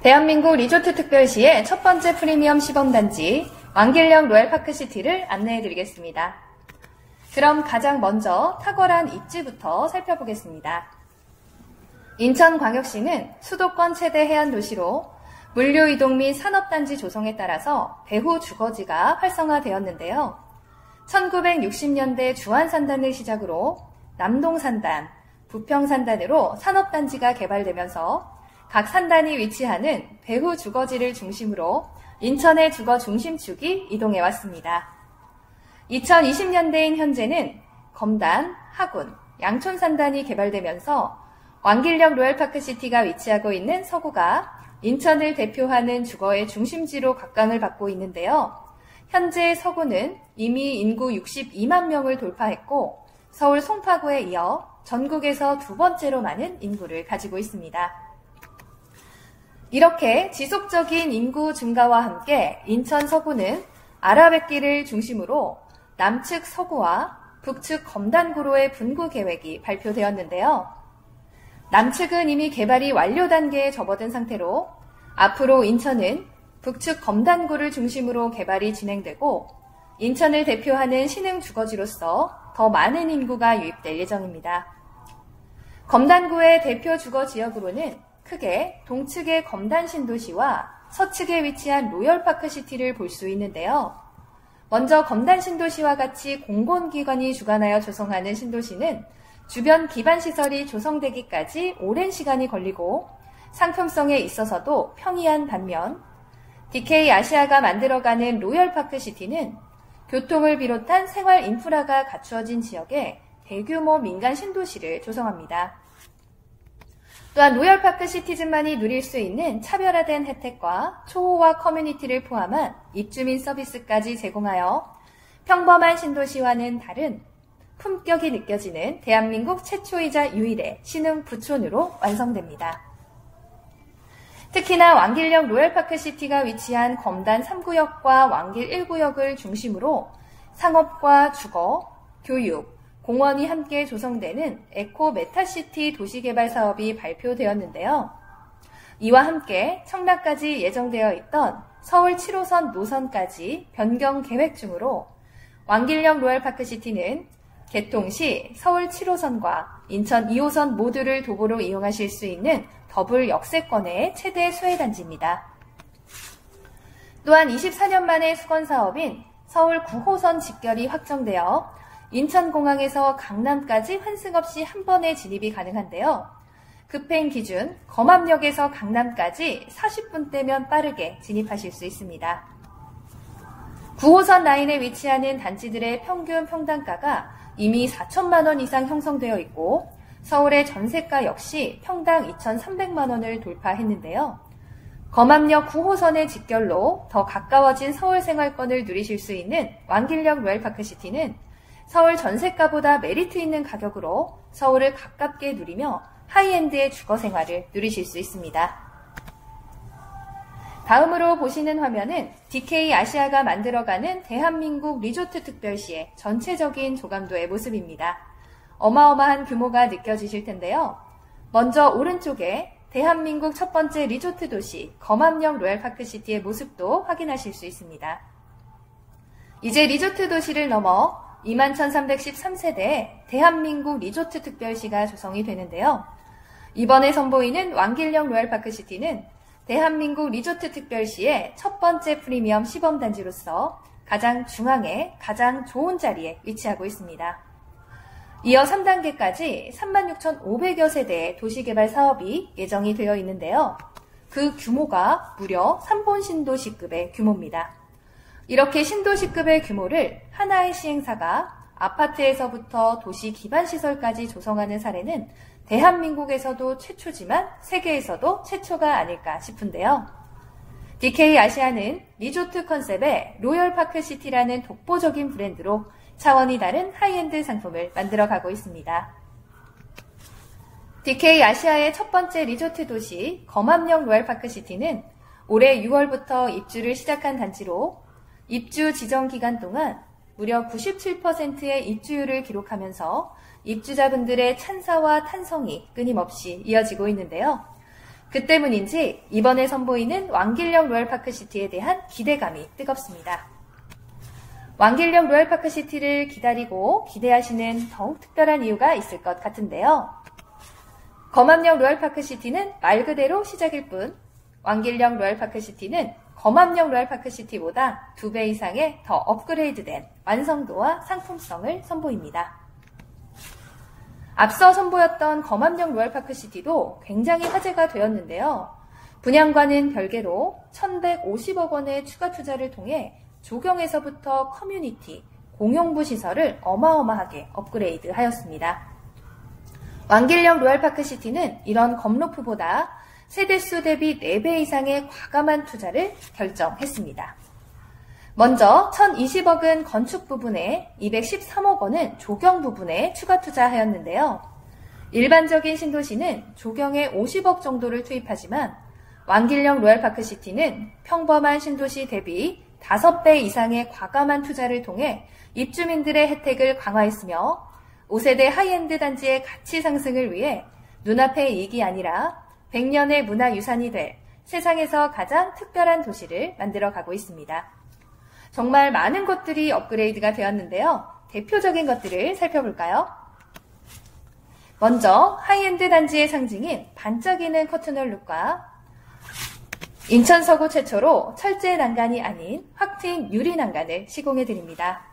대한민국 리조트 특별시의 첫 번째 프리미엄 시범단지 왕길령 로얄파크시티를 안내해드리겠습니다. 그럼 가장 먼저 탁월한 입지부터 살펴보겠습니다. 인천광역시는 수도권 최대 해안도시로 물류이동 및 산업단지 조성에 따라서 배후 주거지가 활성화되었는데요. 1960년대 주안산단을 시작으로 남동산단, 부평산단으로 산업단지가 개발되면서 각 산단이 위치하는 배후 주거지를 중심으로 인천의 주거 중심축이 이동해왔습니다. 2020년대인 현재는 검단, 하군, 양촌산단이 개발되면서 왕길령 로얄파크시티가 위치하고 있는 서구가 인천을 대표하는 주거의 중심지로 각광을 받고 있는데요. 현재 서구는 이미 인구 62만 명을 돌파했고 서울 송파구에 이어 전국에서 두 번째로 많은 인구를 가지고 있습니다. 이렇게 지속적인 인구 증가와 함께 인천 서구는 아라뱃길을 중심으로 남측 서구와 북측 검단구로의 분구 계획이 발표되었는데요. 남측은 이미 개발이 완료 단계에 접어든 상태로 앞으로 인천은 북측 검단구를 중심으로 개발이 진행되고 인천을 대표하는 신흥 주거지로서 더 많은 인구가 유입될 예정입니다. 검단구의 대표 주거 지역으로는 크게 동측의 검단 신도시와 서측에 위치한 로열파크시티를 볼 수 있는데요. 먼저 검단 신도시와 같이 공공기관이 주관하여 조성하는 신도시는 주변 기반시설이 조성되기까지 오랜 시간이 걸리고 상품성에 있어서도 평이한 반면 DK 아시아가 만들어가는 로열파크시티는 교통을 비롯한 생활 인프라가 갖추어진 지역에 대규모 민간 신도시를 조성합니다. 또한 로열파크시티즌만이 누릴 수 있는 차별화된 혜택과 초호화 커뮤니티를 포함한 입주민 서비스까지 제공하여 평범한 신도시와는 다른 품격이 느껴지는 대한민국 최초이자 유일의 신흥 부촌으로 완성됩니다. 특히나 왕길령 로얄파크시티가 위치한 검단 3구역과 왕길 1구역을 중심으로 상업과 주거, 교육, 공원이 함께 조성되는 에코 메타시티 도시개발 사업이 발표되었는데요. 이와 함께 청라까지 예정되어 있던 서울 7호선 노선까지 변경 계획 중으로 왕길령 로얄파크시티는 개통 시 서울 7호선과 인천 2호선 모두를 도보로 이용하실 수 있는 더블 역세권의 최대 수혜단지입니다. 또한 24년 만에 수건 사업인 서울 9호선 직결이 확정되어 인천공항에서 강남까지 환승 없이 한 번에 진입이 가능한데요. 급행 기준 검암역에서 강남까지 40분대면 빠르게 진입하실 수 있습니다. 9호선 라인에 위치하는 단지들의 평균 평당가가 이미 4천만 원 이상 형성되어 있고 서울의 전세가 역시 평당 2,300만 원을 돌파했는데요. 검암역 9호선의 직결로 더 가까워진 서울 생활권을 누리실 수 있는 왕길령 로얄파크시티는 서울 전세가보다 메리트 있는 가격으로 서울을 가깝게 누리며 하이엔드의 주거 생활을 누리실 수 있습니다. 다음으로 보시는 화면은 DK 아시아가 만들어가는 대한민국 리조트 특별시의 전체적인 조감도의 모습입니다. 어마어마한 규모가 느껴지실 텐데요. 먼저 오른쪽에 대한민국 첫 번째 리조트 도시 검암역 로얄파크시티의 모습도 확인하실 수 있습니다. 이제 리조트 도시를 넘어 21,313세대의 대한민국 리조트 특별시가 조성이 되는데요. 이번에 선보이는 왕길령 로얄파크시티는 대한민국 리조트 특별시의 첫 번째 프리미엄 시범단지로서 가장 중앙에 가장 좋은 자리에 위치하고 있습니다. 이어 3단계까지 36,500여 세대의 도시개발 사업이 예정이 되어 있는데요. 그 규모가 무려 3본 신도시급의 규모입니다. 이렇게 신도시급의 규모를 하나의 시행사가 아파트에서부터 도시 기반시설까지 조성하는 사례는 대한민국에서도 최초지만 세계에서도 최초가 아닐까 싶은데요. DK 아시아는 리조트 컨셉의 로열파크시티라는 독보적인 브랜드로 차원이 다른 하이엔드 상품을 만들어가고 있습니다. DK 아시아의 첫 번째 리조트 도시 검암역 로얄파크시티는 올해 6월부터 입주를 시작한 단지로 입주 지정 기간 동안 무려 97%의 입주율을 기록하면서 입주자분들의 찬사와 탄성이 끊임없이 이어지고 있는데요. 그 때문인지 이번에 선보이는 왕길령 로얄파크시티에 대한 기대감이 뜨겁습니다. 왕길령 로얄파크시티를 기다리고 기대하시는 더욱 특별한 이유가 있을 것 같은데요. 검암역 로얄파크시티는 말 그대로 시작일 뿐 왕길령 로얄파크시티는 검암역 로얄파크시티보다 2배 이상의 더 업그레이드된 완성도와 상품성을 선보입니다. 앞서 선보였던 검암역 로얄파크시티도 굉장히 화제가 되었는데요. 분양과는 별개로 1,150억 원의 추가 투자를 통해 조경에서부터 커뮤니티, 공용부 시설을 어마어마하게 업그레이드 하였습니다. 왕길령 로얄파크시티는 이런 검로프보다 세대수 대비 4배 이상의 과감한 투자를 결정했습니다. 먼저 1,020억은 건축 부분에 213억 원은 조경 부분에 추가 투자하였는데요. 일반적인 신도시는 조경에 50억 정도를 투입하지만 왕길령 로얄파크시티는 평범한 신도시 대비 5배 이상의 과감한 투자를 통해 입주민들의 혜택을 강화했으며 5세대 하이엔드 단지의 가치 상승을 위해 눈앞의 이익이 아니라 100년의 문화유산이 될 세상에서 가장 특별한 도시를 만들어가고 있습니다. 정말 많은 곳들이 업그레이드가 되었는데요. 대표적인 것들을 살펴볼까요? 먼저 하이엔드 단지의 상징인 반짝이는 커튼홀 룩과 인천 서구 최초로 철제 난간이 아닌 확 트인 유리 난간을 시공해드립니다.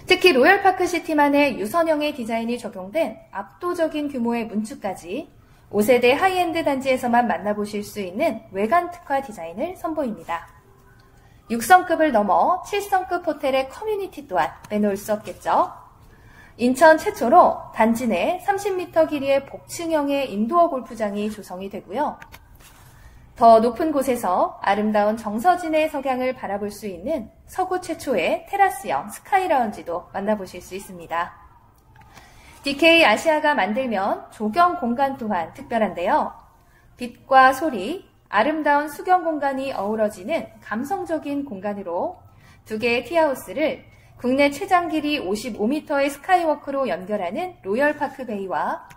특히 로얄파크시티만의 유선형의 디자인이 적용된 압도적인 규모의 문축까지 5세대 하이엔드 단지에서만 만나보실 수 있는 외관 특화 디자인을 선보입니다. 6성급을 넘어 7성급 호텔의 커뮤니티 또한 빼놓을 수 없겠죠. 인천 최초로 단지 내 30m 길이의 복층형의 인도어 골프장이 조성이 되고요. 더 높은 곳에서 아름다운 정서진의 석양을 바라볼 수 있는 서구 최초의 테라스형 스카이 라운지도 만나보실 수 있습니다. DK 아시아가 만들면 조경 공간 또한 특별한데요. 빛과 소리, 아름다운 수경 공간이 어우러지는 감성적인 공간으로 2개의 티하우스를 국내 최장 길이 55m의 스카이워크로 연결하는 로열파크 베이와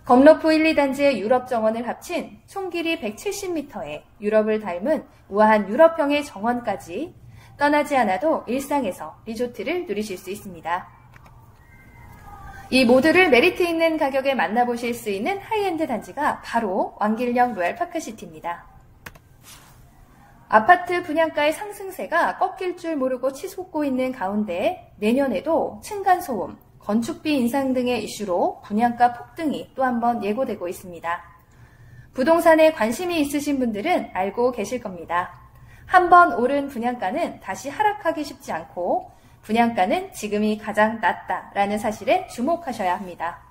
검로프 1, 2단지의 유럽 정원을 합친 총 길이 170m의 유럽을 닮은 우아한 유럽형의 정원까지 떠나지 않아도 일상에서 리조트를 누리실 수 있습니다. 이 모두를 메리트 있는 가격에 만나보실 수 있는 하이엔드 단지가 바로 왕길령 로얄파크시티입니다. 아파트 분양가의 상승세가 꺾일 줄 모르고 치솟고 있는 가운데 내년에도 층간소음, 건축비 인상 등의 이슈로 분양가 폭등이 또 한 번 예고되고 있습니다. 부동산에 관심이 있으신 분들은 알고 계실 겁니다. 한번 오른 분양가는 다시 하락하기 쉽지 않고 분양가는 지금이 가장 낮다라는 사실에 주목하셔야 합니다.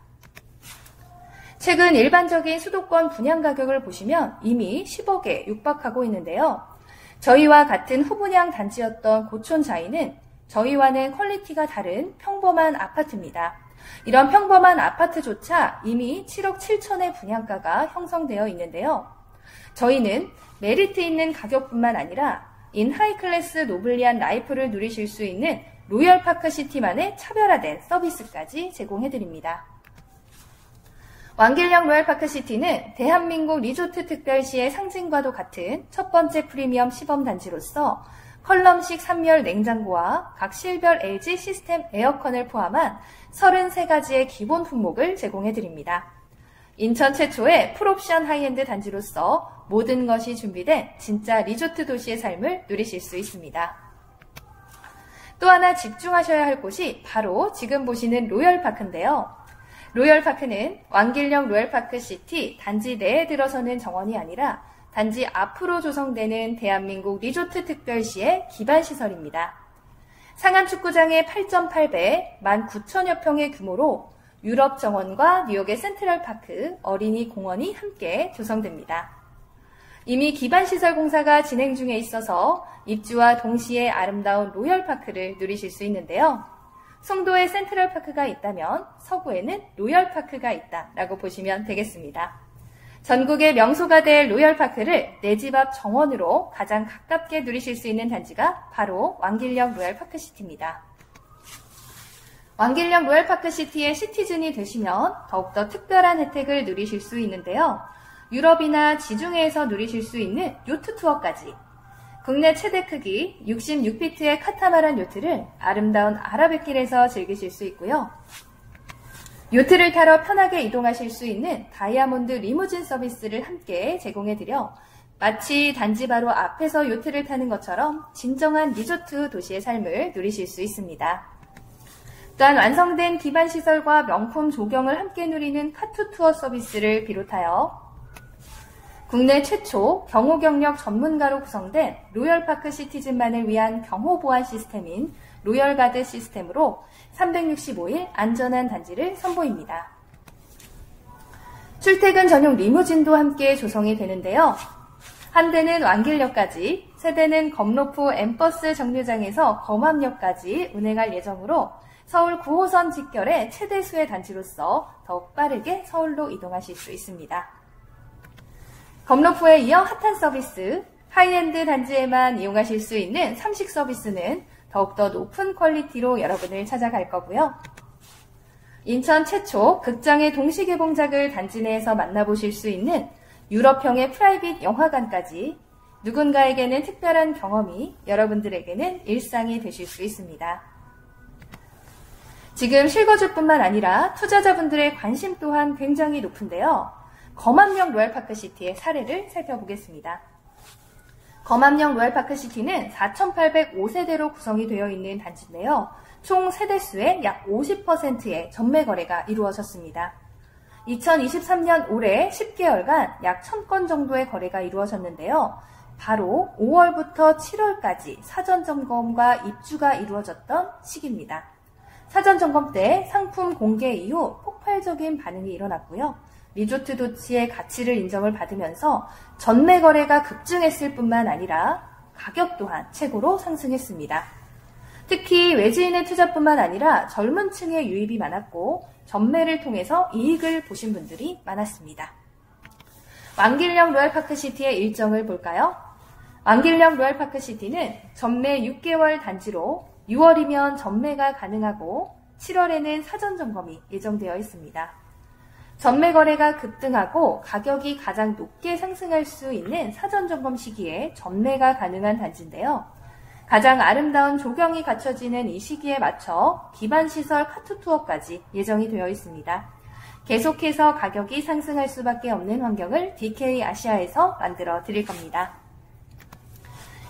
최근 일반적인 수도권 분양 가격을 보시면 이미 10억에 육박하고 있는데요. 저희와 같은 후분양 단지였던 고촌자이는 저희와는 퀄리티가 다른 평범한 아파트입니다. 이런 평범한 아파트조차 이미 7억 7천의 분양가가 형성되어 있는데요. 저희는 메리트 있는 가격뿐만 아니라 인하이클래스 노블리한 라이프를 누리실 수 있는 로얄파크시티만의 차별화된 서비스까지 제공해드립니다. 왕길령 로얄파크시티는 대한민국 리조트 특별시의 상징과도 같은 첫 번째 프리미엄 시범단지로서 컬럼식 3열 냉장고와 각 실별 LG 시스템 에어컨을 포함한 33가지의 기본 품목을 제공해드립니다. 인천 최초의 풀옵션 하이엔드 단지로서 모든 것이 준비된 진짜 리조트 도시의 삶을 누리실 수 있습니다. 또 하나 집중하셔야 할 곳이 바로 지금 보시는 로열파크인데요. 로열파크는 왕길령 로얄파크시티 단지 내에 들어서는 정원이 아니라 단지 앞으로 조성되는 대한민국 리조트 특별시의 기반시설입니다. 상암축구장의 8.8배, 19,000여 평의 규모로 유럽 정원과 뉴욕의 센트럴파크, 어린이 공원이 함께 조성됩니다. 이미 기반시설 공사가 진행 중에 있어서 입주와 동시에 아름다운 로열파크를 누리실 수 있는데요. 송도에 센트럴파크가 있다면 서구에는 로열파크가 있다라고 보시면 되겠습니다. 전국의 명소가 될 로열파크를 내 집 앞 정원으로 가장 가깝게 누리실 수 있는 단지가 바로 왕길령 로얄파크시티입니다. 왕길령 로얄파크시티의 시티즌이 되시면 더욱더 특별한 혜택을 누리실 수 있는데요. 유럽이나 지중해에서 누리실 수 있는 요트 투어까지 국내 최대 크기 66피트의 카타마란 요트를 아름다운 아라뱃길에서 즐기실 수 있고요. 요트를 타러 편하게 이동하실 수 있는 다이아몬드 리무진 서비스를 함께 제공해드려 마치 단지 바로 앞에서 요트를 타는 것처럼 진정한 리조트 도시의 삶을 누리실 수 있습니다. 또한 완성된 기반 시설과 명품 조경을 함께 누리는 카투 투어 서비스를 비롯하여 국내 최초 경호 경력 전문가로 구성된 로열파크 시티즌만을 위한 경호 보안 시스템인 로열가드 시스템으로 365일 안전한 단지를 선보입니다. 출퇴근 전용 리무진도 함께 조성이 되는데요. 한 대는 왕길역까지, 세 대는 검로프 M버스 정류장에서 검암역까지 운행할 예정으로 서울 9호선 직결의 최대 수의 단지로서 더욱 빠르게 서울로 이동하실 수 있습니다. 검로프에 이어 핫한 서비스, 하이엔드 단지에만 이용하실 수 있는 삼식 서비스는 더욱더 높은 퀄리티로 여러분을 찾아갈 거고요. 인천 최초 극장의 동시 개봉작을 단지 내에서 만나보실 수 있는 유럽형의 프라이빗 영화관까지 누군가에게는 특별한 경험이, 여러분들에게는 일상이 되실 수 있습니다. 지금 실거주뿐만 아니라 투자자분들의 관심 또한 굉장히 높은데요. 검암역 로얄파크시티의 사례를 살펴보겠습니다. 검암역 로얄파크시티는 4,805세대로 구성이 되어 있는 단지인데요. 총 세대수의 약 50%의 전매 거래가 이루어졌습니다. 2023년 올해 10개월간 약 1,000건 정도의 거래가 이루어졌는데요. 바로 5월부터 7월까지 사전점검과 입주가 이루어졌던 시기입니다. 사전점검 때 상품 공개 이후 폭발적인 반응이 일어났고요. 리조트 도치의 가치를 인정을 받으면서 전매 거래가 급증했을 뿐만 아니라 가격 또한 최고로 상승했습니다. 특히 외지인의 투자뿐만 아니라 젊은 층의 유입이 많았고 전매를 통해서 이익을 보신 분들이 많았습니다. 왕길역 로얄파크시티의 일정을 볼까요? 왕길역 로얄파크시티는 전매 6개월 단지로 6월이면 전매가 가능하고 7월에는 사전점검이 예정되어 있습니다. 전매 거래가 급등하고 가격이 가장 높게 상승할 수 있는 사전점검 시기에 전매가 가능한 단지인데요. 가장 아름다운 조경이 갖춰지는 이 시기에 맞춰 기반시설 카투 투어까지 예정이 되어 있습니다. 계속해서 가격이 상승할 수밖에 없는 환경을 DK 아시아에서 만들어 드릴 겁니다.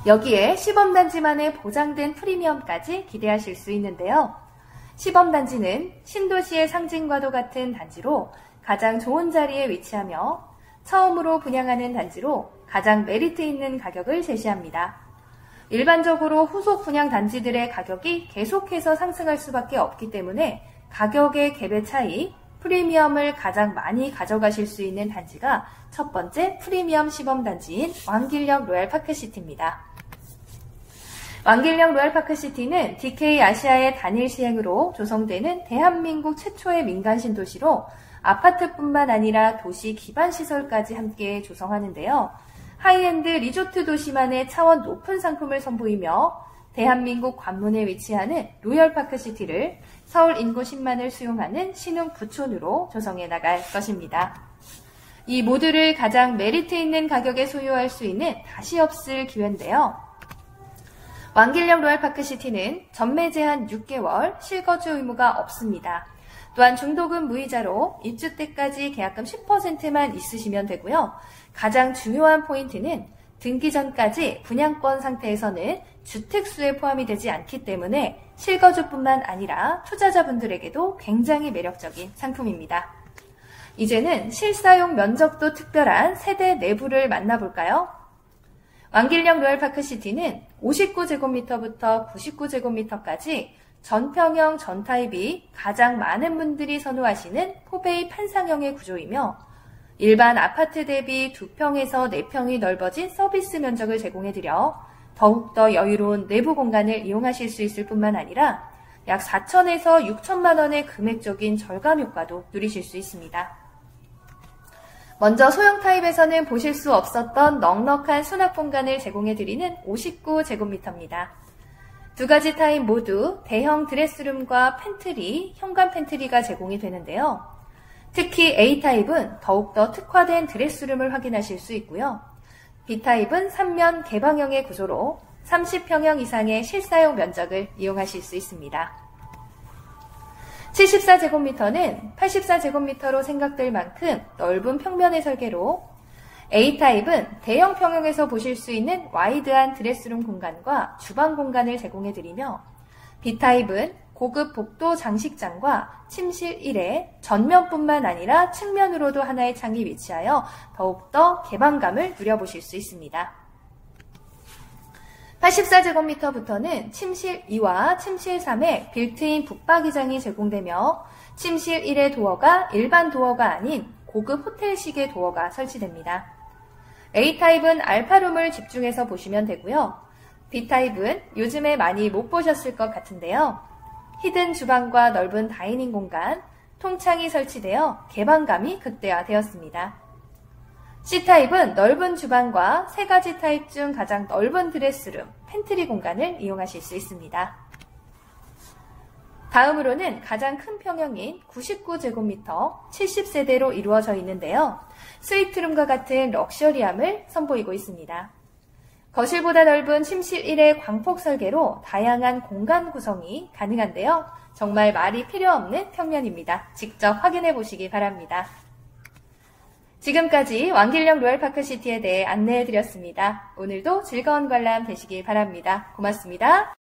여기에 시범단지만의 보장된 프리미엄까지 기대하실 수 있는데요. 시범단지는 신도시의 상징과도 같은 단지로 가장 좋은 자리에 위치하며 처음으로 분양하는 단지로 가장 메리트 있는 가격을 제시합니다. 일반적으로 후속 분양 단지들의 가격이 계속해서 상승할 수밖에 없기 때문에 가격의 갭의 차이, 프리미엄을 가장 많이 가져가실 수 있는 단지가 첫 번째 프리미엄 시범단지인 왕길역 로얄파크시티입니다. 왕길역 로얄파크시티는 DK 아시아의 단일 시행으로 조성되는 대한민국 최초의 민간 신도시로 아파트뿐만 아니라 도시 기반시설까지 함께 조성하는데요. 하이엔드 리조트 도시만의 차원 높은 상품을 선보이며 대한민국 관문에 위치하는 로얄파크시티를 서울 인구 10만을 수용하는 신흥 부촌으로 조성해 나갈 것입니다. 이 모두를 가장 메리트 있는 가격에 소유할 수 있는 다시 없을 기회인데요. 왕길역 로얄파크시티는 전매 제한 6개월, 실거주 의무가 없습니다. 또한 중도금 무이자로 입주 때까지 계약금 10%만 있으시면 되고요. 가장 중요한 포인트는 등기 전까지 분양권 상태에서는 주택수에 포함이 되지 않기 때문에 실거주뿐만 아니라 투자자분들에게도 굉장히 매력적인 상품입니다. 이제는 실사용 면적도 특별한 세대 내부를 만나볼까요? 왕길역 로얄파크시티는 59제곱미터부터 99제곱미터까지 전평형 전타입이 가장 많은 분들이 선호하시는 포베이 판상형의 구조이며 일반 아파트 대비 2평에서 4평이 넓어진 서비스 면적을 제공해드려 더욱더 여유로운 내부 공간을 이용하실 수 있을 뿐만 아니라 약 4천에서 6천만 원의 금액적인 절감 효과도 누리실 수 있습니다. 먼저 소형 타입에서는 보실 수 없었던 넉넉한 수납 공간을 제공해드리는 59제곱미터입니다. 두 가지 타입 모두 대형 드레스룸과 팬트리, 현관 팬트리가 제공이 되는데요. 특히 A타입은 더욱더 특화된 드레스룸을 확인하실 수 있고요. B타입은 3면 개방형의 구조로 30평형 이상의 실사용 면적을 이용하실 수 있습니다. 74제곱미터는 84제곱미터로 생각될 만큼 넓은 평면의 설계로 A타입은 대형 평형에서 보실 수 있는 와이드한 드레스룸 공간과 주방 공간을 제공해드리며 B타입은 고급 복도 장식장과 침실 1에 전면뿐만 아니라 측면으로도 하나의 창이 위치하여 더욱더 개방감을 누려보실 수 있습니다. 84제곱미터부터는 침실 2와 침실 3에 빌트인 붙박이장이 제공되며 침실 1의 도어가 일반 도어가 아닌 고급 호텔식의 도어가 설치됩니다. A타입은 알파룸을 집중해서 보시면 되고요. B타입은 요즘에 많이 못 보셨을 것 같은데요. 히든 주방과 넓은 다이닝 공간, 통창이 설치되어 개방감이 극대화되었습니다. C타입은 넓은 주방과 3가지 타입 중 가장 넓은 드레스룸, 팬트리 공간을 이용하실 수 있습니다. 다음으로는 가장 큰 평형인 99제곱미터 70세대로 이루어져 있는데요. 스위트룸과 같은 럭셔리함을 선보이고 있습니다. 거실보다 넓은 침실 1의 광폭 설계로 다양한 공간 구성이 가능한데요. 정말 말이 필요 없는 평면입니다. 직접 확인해 보시기 바랍니다. 지금까지 왕길령 로얄파크시티에 대해 안내해 드렸습니다. 오늘도 즐거운 관람 되시기 바랍니다. 고맙습니다.